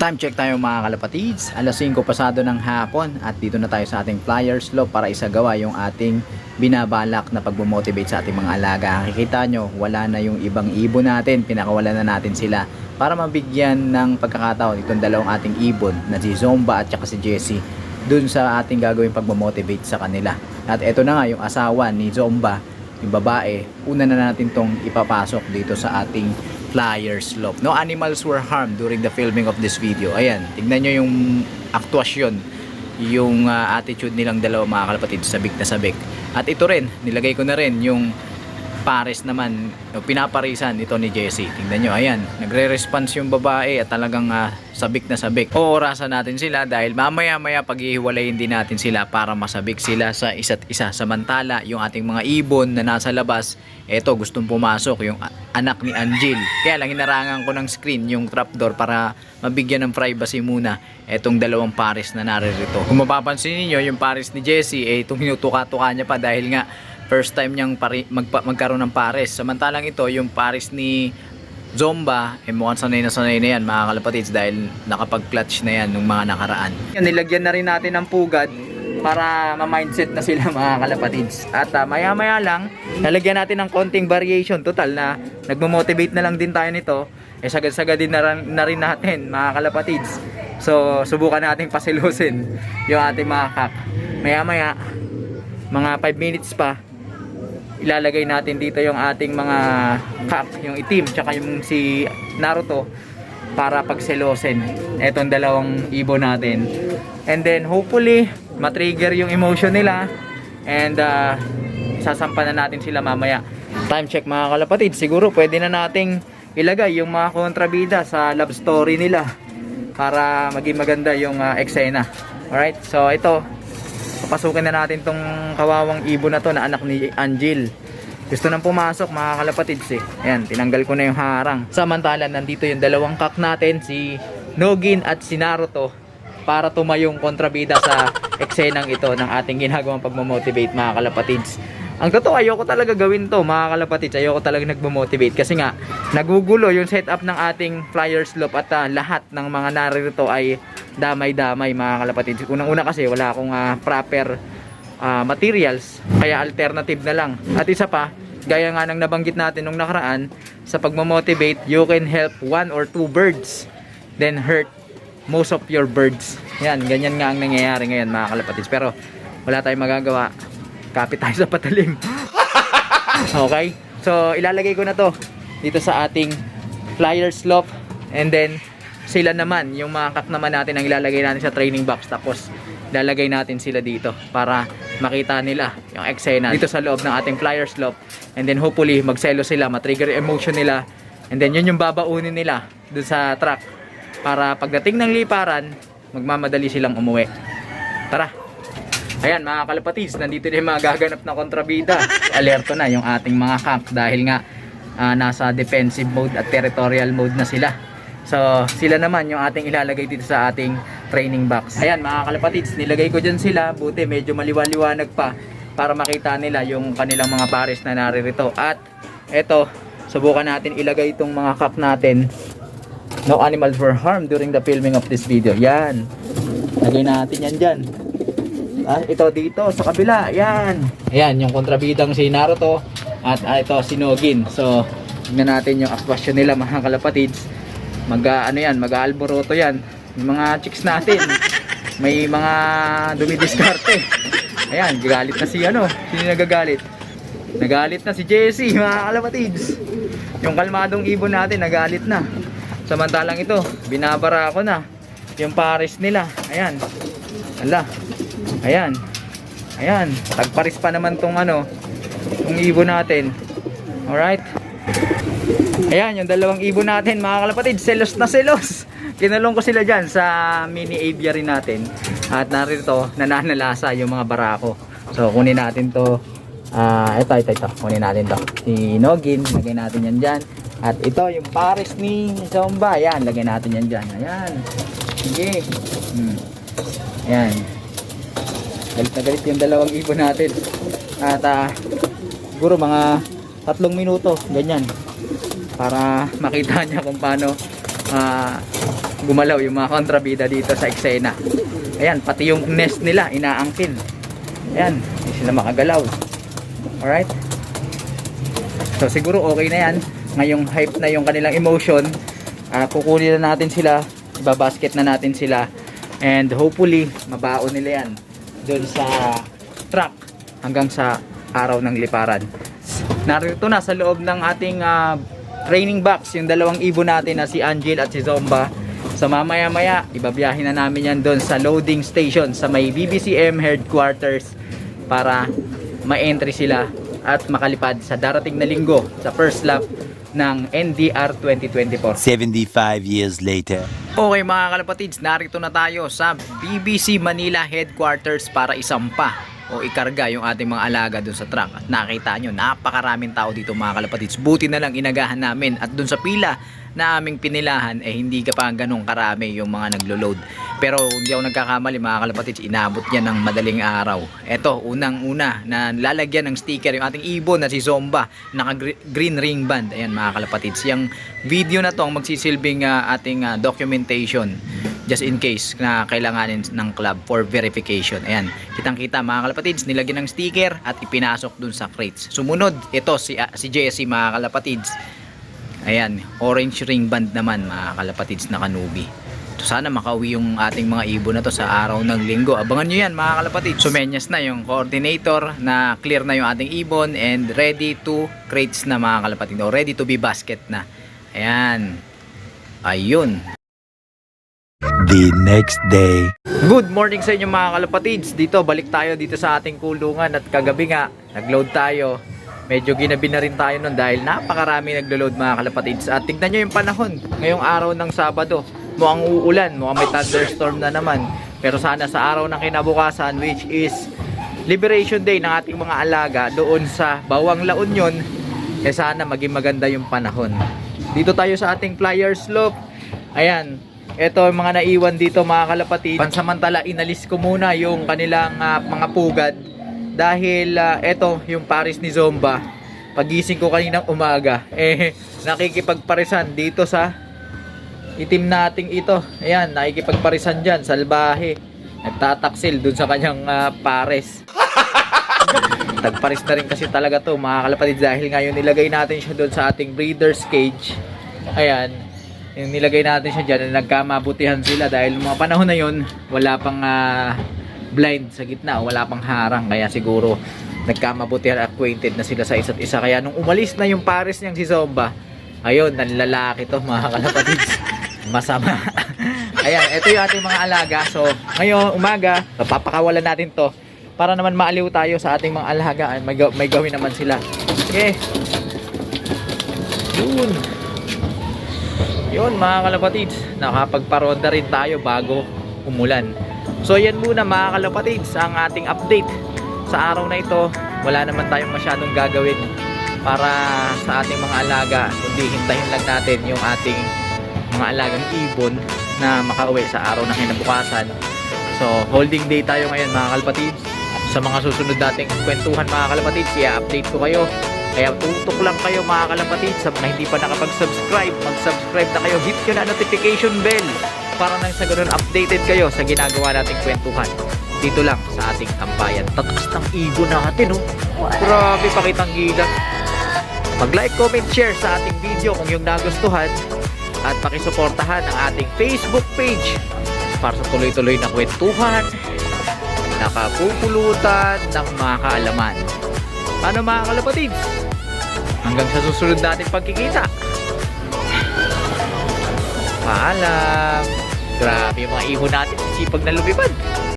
Time check tayo mga kalapatids, alas 5 pasado ng hapon at dito na tayo sa ating flyer slope para isagawa yung ating binabalak na pagbumotivate sa ating mga alaga. Kikita nyo, wala na yung ibang ibon natin, pinakawalan na natin sila para mabigyan ng pagkakataon itong dalawang ating ibon na si Zomba at saka si Jessie dun sa ating gagawin pagbumotivate sa kanila. At eto na nga yung asawa ni Zomba, yung babae, una na natin tong ipapasok dito sa ating flyer slope. No animals were harmed during the filming of this video. Ayan, tignan nyo yung aktwasyon, yung attitude nilang dalawa mga kalapatid, sabik na sabik. At ito rin, nilagay ko na rin yung pares naman, pinaparisan ito ni Jessie. Tingnan nyo, ayan, nagre-response yung babae at talagang sabik na sabik. Oorasan natin sila dahil mamaya-maya paghihiwalayin din natin sila para masabik sila sa isa't isa. Samantala, yung ating mga ibon na nasa labas, eto gustong pumasok, yung anak ni Angel. Kaya lang hinarangan ko ng screen yung trapdoor para mabigyan ng privacy muna etong dalawang pares na naririto. Kung mapapansin niyo yung pares ni Jessie, itong hinutuka-tuka niya pa dahil nga first time niyang magkaroon ng pares. Samantalang ito, yung pares ni Zomba, mukhang sanay na yan mga kalapatids dahil nakapag-clutch na yan nung mga nakaraan. Nilagyan na rin natin ng pugad para ma-mindset na sila mga kalapatids. At maya-maya lang, nalagyan natin ng konting variation. Total na nagmo-motivate na lang din tayo nito. Sagad-sagad din na rin natin mga kalapatids. So, subukan natin pasilusin yung ating mga kak. Maya-maya, mga 5 minutes pa, ilalagay natin dito yung ating mga kak, yung itim tsaka yung si Naruto para pagselosin etong dalawang ibon natin. And then hopefully matrigger yung emotion nila and sasampan na natin sila mamaya. Time check mga kalapatid, siguro pwede na nating ilagay yung mga kontrabida sa love story nila para maging maganda yung eksena. Alright, so ito, papasukin na natin tong kawawang ibon na to na anak ni Angel. Gusto nang pumasok mga kalapatids eh. Ayan, tinanggal ko na yung harang. Samantala, nandito yung dalawang kak natin, si Nogin at si Naruto, para tumayong kontrabida sa eksenang ito ng ating ginagawang pagmamotivate mga kalapatids. Ang totoo, ayoko talaga gawin to mga kalapatids. Ayoko talaga nagmamotivate kasi nga nagugulo yung setup ng ating flyer slope at lahat ng mga naririto ay damay-damay mga kalapatids. Unang-una kasi wala akong proper materials, kaya alternative na lang. At isa pa, gaya nga ng nabanggit natin nung nakaraan, sa pagmamotivate, you can help 1 or 2 birds then hurt most of your birds. Yan, ganyan nga ang nangyayari ngayon mga kalapatids. Pero wala tayong magagawa, kapit tayo sa patalim. Okay, so ilalagay ko na to dito sa ating flyer slope, and then sila naman, yung mga kak naman natin ang ilalagay natin sa training box, tapos lalagay natin sila dito para makita nila yung eksena dito sa loob ng ating flyer slope, and then hopefully magselo sila, matrigger emotion nila, and then yun yung babaunin nila dun sa truck para pagdating ng liparan magmamadali silang umuwi. Tara, ayan mga kalapatids, nandito na yung mga gaganap na kontrabida. Alerto na yung ating mga kak dahil nga nasa defensive mode at territorial mode na sila. So sila naman yung ating ilalagay dito sa ating training box. Ayan mga kalapatids, nilagay ko dyan sila, buti medyo maliwaliwanag pa para makita nila yung kanilang mga pares na naririto. At eto, subukan natin ilagay itong mga kak natin. No animals were harmed during the filming of this video. Yan, lagay natin yan dyan. Ito dito sa kabila, yan. Ayan yung kontrabidang si Naruto at ito si Nogin. So tingnan natin yung aktwasyon nila mga kalapatids. Mag-alboroto yan yung mga chicks natin. May mga dumidiskarte. Ayan, galit na si sino nagagalit? Nagalit na si Jessie mga kalapatids. Yung kalmadong ibon natin nagalit na. Samantalang ito, binabara ko na yung pares nila. Ayan, ala, ayan, ayan, tagparis pa naman tong yung ibon natin. Alright, ayan yung dalawang ibon natin mga kalapatid, selos na selos. Kinulong ko sila dyan sa mini aviary natin. At narito, nananalasa yung mga barako. So kunin natin to. Ito, kunin natin to. Si Nogin, lagay natin yan dyan. At ito yung pares ni Zomba. Ayan, lagay natin yan dyan. Ayan, sige. Ayan, galit na galit yung dalawang ibon natin. At siguro mga 3 minuto ganyan para makita niya kung paano gumalaw yung mga kontrabida dito sa eksena. Ayan, pati yung nest nila inaangkin. Ayan, hindi sila makagalaw. Alright? So siguro okay na yan. Ngayong hype na yung kanilang emotion, kukunin na natin sila, ibabasket na natin sila, and hopefully mabaon nila yan doon sa truck hanggang sa araw ng liparan. Narito na sa loob ng ating training box yung dalawang ibon natin na si Angel at si Zomba. So mamaya maya ibabiyahin na namin yan doon sa loading station sa may BBCM headquarters para ma-entry sila at makalipad sa darating na linggo sa first lap ng NDR 2024. 75 years later. Okay mga kalapatids, narito na tayo sa BBC Manila headquarters para isampa o ikarga yung ating mga alaga dun sa truck. At nakita nyo, napakaraming tao dito mga kalapatids. Buti na lang inagahan namin at dun sa pila na aming pinilahan hindi ka pa ganun karami yung mga naglo-load. Pero hindi ako nagkakamali mga kalapatids, inabot yan ng madaling araw. Eto, unang-una na lalagyan ng sticker yung ating ibon na si Zomba, naka green ring band. Ayan mga kalapatids, yung video na to ang magsisilbing ating documentation just in case na kailanganin ng club for verification. Ayan, kitang-kita mga kalapatids, nilagyan ng sticker at ipinasok dun sa crates. Sumunod, ito si Jessie mga kalapatids. Ayan, orange ring band naman mga kalapatids na kanubi. So sana makauwi yung ating mga ibon na to sa araw ng linggo. Abangan nyo yan mga kalapatids. Sumenyas na yung coordinator na clear na yung ating ibon and ready to crates na mga kalapatids. O ready to be basket na. Ayan. Ayun. The next day. Good morning sa inyo mga kalapatids. Dito, balik tayo dito sa ating kulungan at kagabi nga, nag-load tayo. Medyo ginabi na rin tayo nun dahil napakarami naglo-load mga kalapatids. At tignan nyo yung panahon. Ngayong araw ng Sabado, mukhang uulan, mukhang may thunderstorm na naman. Pero sana sa araw ng kinabukasan, which is Liberation Day ng ating mga alaga doon sa Bawang La Union, sana maging maganda yung panahon. Dito tayo sa ating flyer slope. Ayan, ito yung mga naiwan dito mga kalapatids. Pansamantala, inalis ko muna yung kanilang mga pugad. Dahil eto yung pares ni Zomba, pagising ko kaninang umaga, nakikipagparisan dito sa itim nating ito. Ayan, nakikipagparisan dyan, salbahe. Nagtataksil dun sa kanyang pares. Tagparis na rin kasi talaga to mga kalapatids dahil ngayon nilagay natin siya dun sa ating breeder's cage. Ayan, yung nilagay natin siya dyan, nagkamabutihan sila dahil mga panahon na yun, wala pang blind sa gitna, wala pang harang, kaya siguro nagkamabutihan, acquainted na sila sa isa't isa. Kaya nung umalis na yung pares niyang si Zomba, ayun, nanlalaki to mga kalapatids. Masama. Ayan, ito yung ating mga alaga. So ngayon umaga, papakawalan natin to para naman maaliw tayo sa ating mga alaga. May gawin naman sila. Okay, yun mga kalapatids, nakapagparonda rin tayo bago umulan. So yan muna mga kalapatids ang ating update sa araw na ito. Wala naman tayong masyadong gagawin para sa ating mga alaga, kundi hintayin lang natin yung ating mga alagang ibon na makauwi sa araw ng kinabukasan. So holding day tayo ngayon mga kalapatids. Sa mga susunod nating kwentuhan mga kalapatids, i-update ko kayo. Kaya tutok lang kayo mga kalapatids. Sa mga hindi pa nakapag-subscribe, mag-subscribe na kayo, hit nyo na notification bell para nang sa ganun updated kayo sa ginagawa nating kwentuhan dito lang sa ating tambayan. Tataas ng ibon natin, oh. Grabe, pakitang giga. Mag-like, comment, share sa ating video kung yung nagustuhan at pakisuportahan ang ating Facebook page para sa tuloy-tuloy na kwentuhan, nakapupulutan ng mga kaalaman. Paano mga kalapatids? Hanggang sa susunod natin pagkikita. Paalam. Grabe yung mga ibon natin, sipag na lumipad.